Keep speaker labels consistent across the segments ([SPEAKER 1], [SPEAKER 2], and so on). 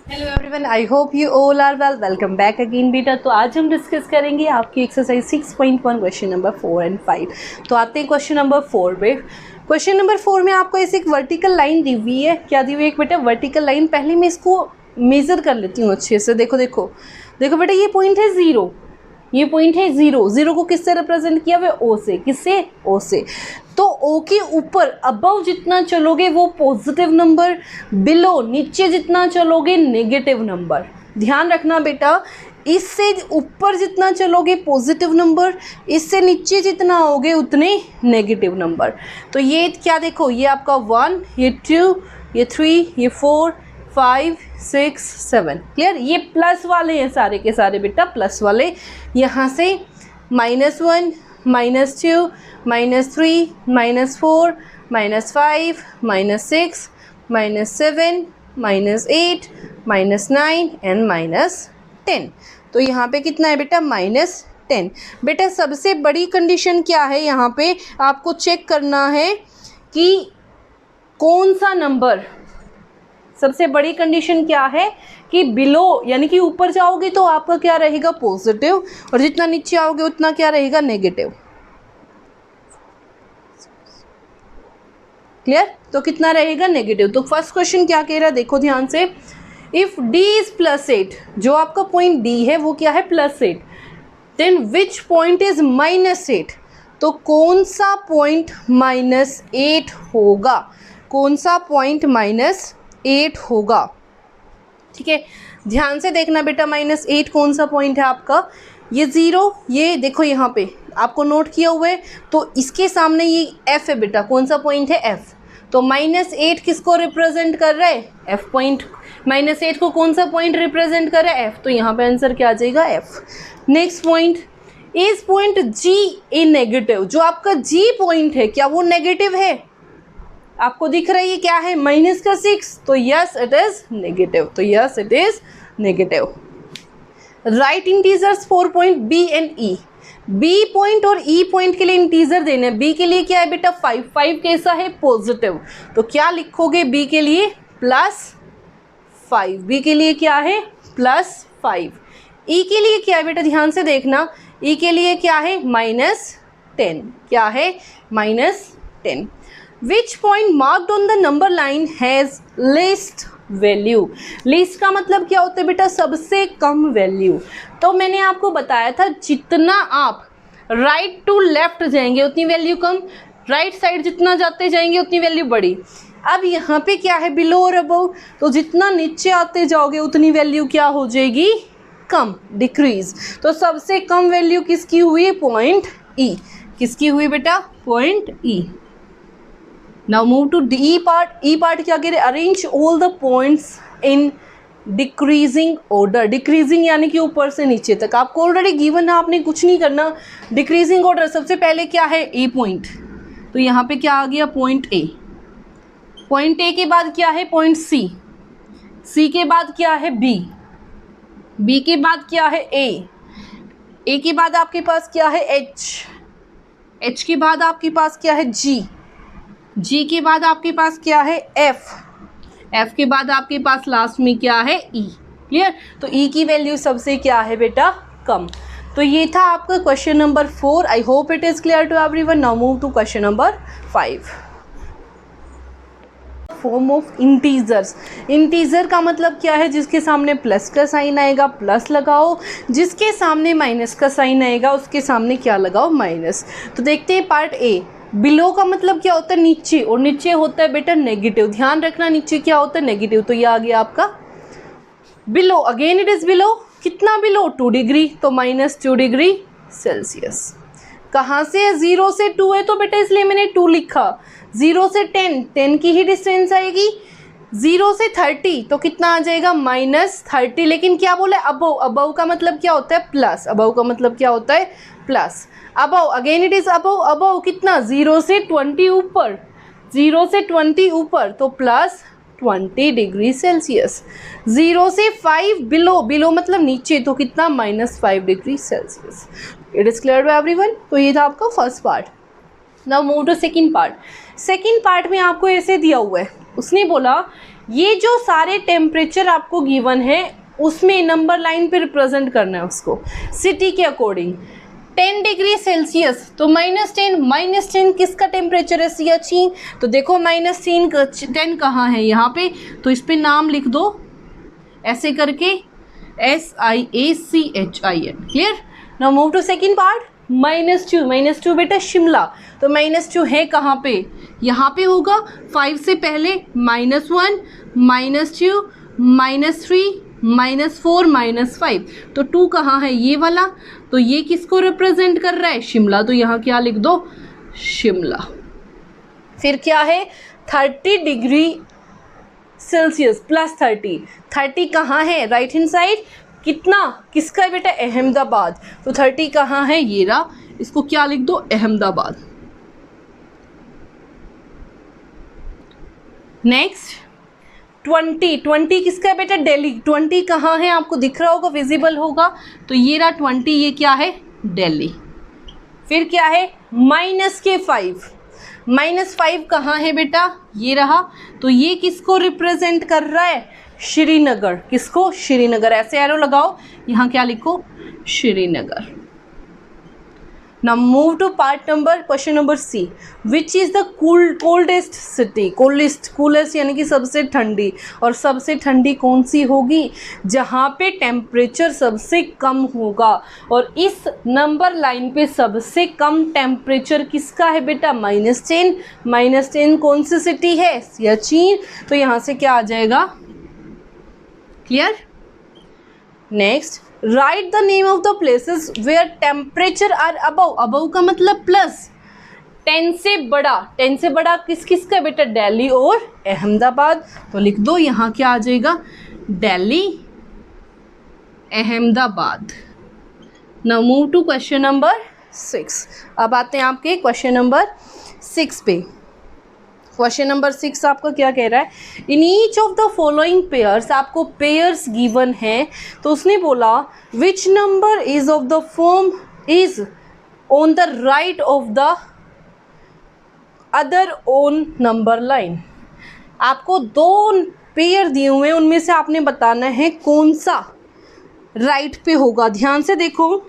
[SPEAKER 1] Hello everyone, I hope you all are well. Welcome back again बेटा। तो आज हम डिस्कस करेंगे आपकी एक्सरसाइज 6.1 क्वेश्चन नंबर 4 एंड 5। तो आते हैं क्वेश्चन नंबर 4 पे। क्वेश्चन नंबर 4 में आपको ऐसे एक वर्टिकल लाइन दी हुई है। क्या दी हुई है बेटा? Vertical line. पहले मैं इसको मेज़र कर लेती हूँ अच्छे से। देखो देखो देखो बेटा, ये पॉइंट है 0, ये पॉइंट है 0। 0 को किससे रिप्रेजेंट किया हुआ? ओ से। किससे? ओ से। तो ओ के ऊपर अबव जितना चलोगे वो पॉजिटिव नंबर, बिलो नीचे जितना चलोगे नेगेटिव नंबर। ध्यान रखना बेटा, इससे ऊपर जितना चलोगे पॉजिटिव नंबर, इससे नीचे जितना आओगे उतने नेगेटिव नंबर। तो ये क्या देखो, ये आपका 1, ये 2, ये 3, ये 4, 5, 6, 7। क्लियर? ये प्लस वाले हैं सारे के सारे बेटा, प्लस वाले। यहाँ से -1, -2, -3, -4, -5, -6, -7, -8, -9 एंड -10। तो यहाँ पे कितना है बेटा? -10। बेटा सबसे बड़ी कंडीशन क्या है यहाँ पे? आपको चेक करना है कि कौन सा नंबर, सबसे बड़ी कंडीशन क्या है कि बिलो यानी कि ऊपर जाओगे तो आपका क्या रहेगा? पॉजिटिव, और जितना नीचे आओगे उतना क्या रहेगा? नेगेटिव। क्लियर? तो कितना रहेगा? नेगेटिव। तो फर्स्ट क्वेश्चन क्या कह रहा है, देखो ध्यान से। इफ डी इज +8, जो आपका पॉइंट डी है वो क्या है? +8। Then which point is -8? तो कौन सा पॉइंट -8 होगा? कौन सा पॉइंट -8 होगा? ठीक है, ध्यान से देखना बेटा। -8 कौन सा पॉइंट है आपका? ये 0, ये देखो यहाँ पे आपको नोट किया हुआ है। तो इसके सामने ये f है बेटा। कौन सा पॉइंट है? f। तो -8 किसको रिप्रेजेंट कर रहा है? f point. -8 को कौन सा पॉइंट रिप्रेजेंट कर रहा है? f। तो यहाँ पे आंसर क्या आ जाएगा? f। नेक्स्ट पॉइंट, इस पॉइंट g ए नेगेटिव। जो आपका g पॉइंट है क्या वो नेगेटिव है? आपको दिख रही है क्या है? -6। तो यस इट इज नेगेटिव। तो yes it is negative. Right integers for point B and E. B point और ई पॉइंट के लिए इंटीजर देने हैं। बी के लिए क्या है बेटा? 5। 5 कैसा है? पॉजिटिव। तो क्या लिखोगे बी के लिए? +5। बी के लिए क्या है? +5। ई के लिए क्या है बेटा? ध्यान से देखना। ई के लिए क्या है? -10। क्या है? -10। Which point marked on the number line has least value. Least का मतलब क्या होता है बेटा? सबसे कम वैल्यू। तो मैंने आपको बताया था जितना आप राइट टू लेफ्ट जाएंगे उतनी वैल्यू कम, राइट साइड जितना जाते जाएंगे उतनी वैल्यू बड़ी। अब यहाँ पे क्या है? बिलो और अबव। तो जितना नीचे आते जाओगे उतनी वैल्यू क्या हो जाएगी? कम, डिक्रीज। तो सबसे कम वैल्यू किसकी हुई है? Point E. किसकी हुई बेटा? Point E. Now move to D part. E part क्या कह रहे? Arrange all the points in decreasing order. Decreasing यानी कि ऊपर से नीचे तक। आपको ऑलरेडी गिवन है, आपने कुछ नहीं करना। डिक्रीजिंग ऑर्डर सबसे पहले क्या है? ए पॉइंट। तो यहाँ पे क्या आ गया? Point A. पॉइंट ए के बाद क्या है? पॉइंट सी। सी के बाद क्या है? बी। बी के बाद क्या है? ए। ए के बाद आपके पास क्या है? एच। एच के बाद आपके पास क्या है? जी। जी के बाद आपके पास क्या है? एफ। एफ के बाद आपके पास लास्ट में क्या है? ई। क्लियर? तो ई की वैल्यू सबसे क्या है बेटा? कम। तो ये था आपका question number 4। I hope it is clear to everyone. Now move to question number 5। Form of integers. Integer का मतलब क्या है? जिसके सामने प्लस का साइन आएगा प्लस लगाओ, जिसके सामने माइनस का साइन आएगा उसके सामने क्या लगाओ? माइनस। तो देखते हैं पार्ट ए। बिलो का मतलब क्या होता है? नीचे, और नीचे होता है बेटा नेगेटिव। ध्यान रखना, नीचे क्या होता है? नेगेटिव। तो ये आ गया आपका below. Again it is below. कितना बिलो? 2 डिग्री। तो -2 डिग्री सेल्सियस। कहाँ से है? 0 से 2 है तो बेटा इसलिए मैंने 2 लिखा। 0 से 10 की ही डिस्टेंस आएगी। 0 से 30 तो कितना आ जाएगा? -30। लेकिन क्या बोले? अबव। अबव का मतलब क्या होता है? प्लस। अबव का मतलब क्या होता है? Plus. Above, again it is above. Above कितना? 0 से 20 ऊपर। 0 से 20 ऊपर तो +20 डिग्री सेल्सियस। 0 से 5 बिलो। बिलो मतलब नीचे, तो कितना? -5 degree Celsius. It is clear to everyone. तो ये था आपका first part. Now move to second part. Second part में आपको ऐसे दिया हुआ है, उसने बोला ये जो सारे टेम्परेचर आपको गिवन है उसमें नंबर लाइन पे रिप्रेजेंट करना है उसको सिटी के अकॉर्डिंग। 10 डिग्री सेल्सियस तो -10 किसका टेम्परेचर है, सियाचिन। तो देखो -10 कहाँ है, यहाँ पे, तो इस पे नाम लिख दो ऐसे करके SIACHIN। Clear. Now move to second part. -2 बेटा शिमला, तो -2 है कहाँ पे, यहाँ पे होगा 5 से पहले, -1 -2 -3 -4 -5, तो 2 कहाँ है, ये वाला, तो ये किसको रिप्रेजेंट कर रहा है, शिमला, तो यहाँ क्या लिख दो, शिमला। फिर क्या है 30 डिग्री सेल्सियस +30 कहाँ है, राइट हैंड साइड, कितना, किसका है बेटा, अहमदाबाद, तो 30 कहाँ है, ये रहा, इसको क्या लिख दो, अहमदाबाद। नेक्स्ट 20 किसका है बेटा, दिल्ली, 20 कहाँ है, आपको दिख रहा होगा, विजिबल होगा, तो ये रहा 20, ये क्या है, दिल्ली। फिर क्या है -5 कहाँ है बेटा, ये रहा, तो ये किसको रिप्रेजेंट कर रहा है, श्रीनगर, किसको, श्रीनगर, ऐसे एरो लगाओ, यहाँ क्या लिखो, Srinagar. Now move to part number question number C. Which is the coldest city? coolest यानी कि सबसे ठंडी, और सबसे ठंडी कौन सी होगी, जहाँ पे टेम्परेचर सबसे कम होगा, और इस नंबर लाइन पे सबसे कम टेम्परेचर किसका है बेटा, -10 कौन सी सिटी है, सियाचिन, तो यहाँ से क्या आ जाएगा, clear. Next write the name of the places where temperature are above का मतलब प्लस, 10 से बड़ा किस का बेटा, दिल्ली और अहमदाबाद, तो लिख दो, यहाँ क्या आ जाएगा, Delhi, Ahmedabad. Now move to question number 6। अब आते हैं आपके क्वेश्चन नंबर 6 पे। क्वेश्चन नंबर 6 आपका क्या कह रहा है, in each of the following pairs, आपको पेयर्स गिवन है, तो उसने बोला which number is of the form is on the right of the other own number line. आपको 2 पेयर दिए हुए हैं, उनमें से आपने बताना है कौन सा राइट पे होगा। ध्यान से देखो,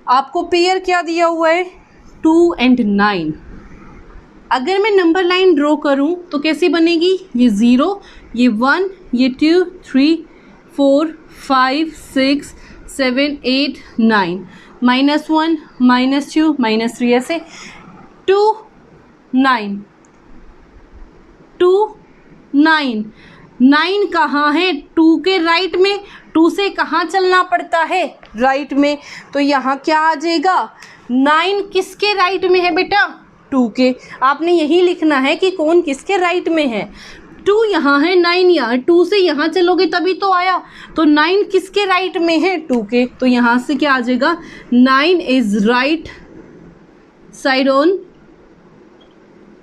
[SPEAKER 1] आपको पेयर क्या दिया हुआ है, 2 और 9। अगर मैं नंबर लाइन ड्रॉ करूं तो कैसी बनेगी, ये 0, ये 1, ये 2 3 4 5 6 7 8 9, -1 -2 -3, ऐसे 2 9 2 9 9 कहाँ है, 2 के राइट में, 2 से कहाँ चलना पड़ता है, राइट में, तो यहाँ क्या आ जाएगा, 9 किसके राइट में है बेटा, 2 के। आपने यही लिखना है कि कौन किसके राइट में है, 2 यहाँ है, 9 यहाँ, 2 से यहाँ चलोगे तभी तो आया, तो 9 किसके राइट में है, 2 के, तो यहाँ से क्या आ जाएगा, 9 is right side on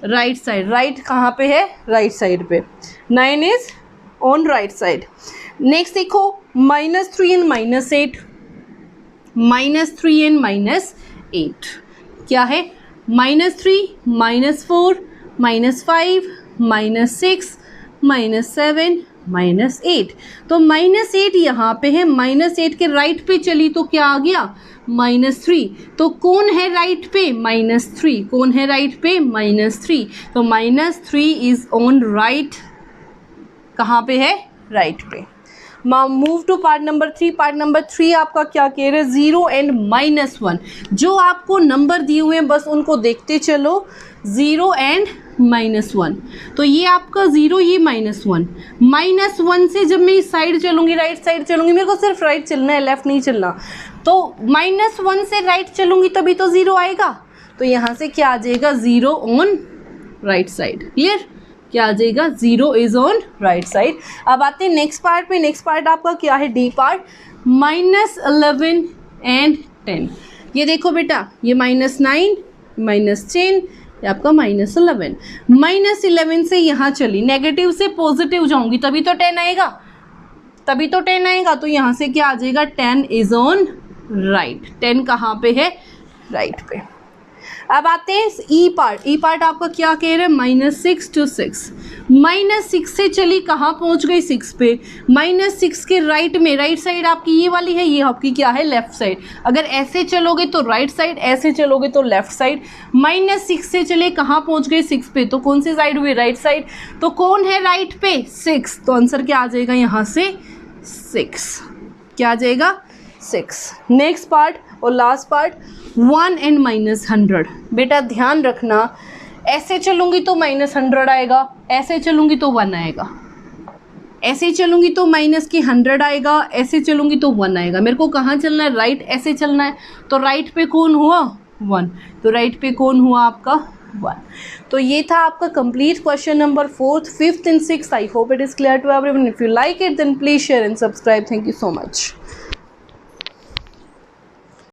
[SPEAKER 1] right side, right कहाँ पे है, राइट साइड पे, 9 is on right side. Next देखो -3 और -8, -3 और -8 क्या है, -3 -4 -5 -6 -7 -8, तो -8 यहाँ पे है, -8 के राइट पे चली तो क्या आ गया, -3, तो कौन है राइट पे, -3, कौन है राइट पे, -3, तो -3 इज ऑन राइट, कहाँ पे है, राइट पे। Move to part number 3। Part number 3 आपका क्या कह रहे हैं, 0 और -1, जो आपको नंबर दिए हुए हैं बस उनको देखते चलो, 0 और -1, तो ये आपका 0, ये -1, -1 से जब मैं इस साइड चलूँगी, राइट साइड चलूँगी, मेरे को सिर्फ राइट चलना है, लेफ़्ट नहीं चलना, तो -1 से राइट चलूँगी तभी तो 0 आएगा, तो यहाँ से क्या आ जाएगा, 0 ऑन राइट साइड, क्लियर, क्या आ जाएगा, 0 इज ऑन राइट साइड। अब आते हैं नेक्स्ट पार्ट पे। नेक्स्ट पार्ट आपका क्या है, डी पार्ट, -11 और 10। ये देखो बेटा, ये -9 -10, ये आपका -11, -11 से यहाँ चली, नेगेटिव से पॉजिटिव जाऊंगी तभी तो 10 आएगा, तो यहाँ से क्या आ जाएगा, 10 इज ऑन राइट, 10 कहाँ पे है, राइट पे। अब आते हैं ई पार्ट। ई पार्ट आपका क्या कह रहे हैं, -6 to 6। -6 से चली कहाँ पहुँच गई, 6 पे। -6 के राइट में, राइट साइड आपकी ये वाली है, ये आपकी क्या है, लेफ्ट साइड। अगर ऐसे चलोगे तो राइट साइड, ऐसे चलोगे तो लेफ्ट साइड। -6 से चले कहाँ पहुँच गए, 6 पे, तो कौन सी साइड हुई, राइट साइड। तो कौन है राइट पे, 6, तो आंसर क्या आ जाएगा यहाँ से, 6। क्या आ जाएगा, 6। नेक्स्ट पार्ट और लास्ट पार्ट, 1 and -100। बेटा ध्यान रखना, ऐसे चलूँगी तो -100 आएगा, ऐसे चलूँगी तो 1 आएगा, ऐसे चलूँगी तो -100 आएगा, ऐसे चलूँगी तो 1 आएगा। मेरे को कहाँ चलना है, राइट, ऐसे चलना है, तो राइट पे कौन हुआ, 1, तो राइट पे कौन हुआ आपका, 1। तो ये था आपका complete question number 4th, 5th and 6th। I hope it is clear to everyone. If you like it then please share and subscribe. Thank you so much.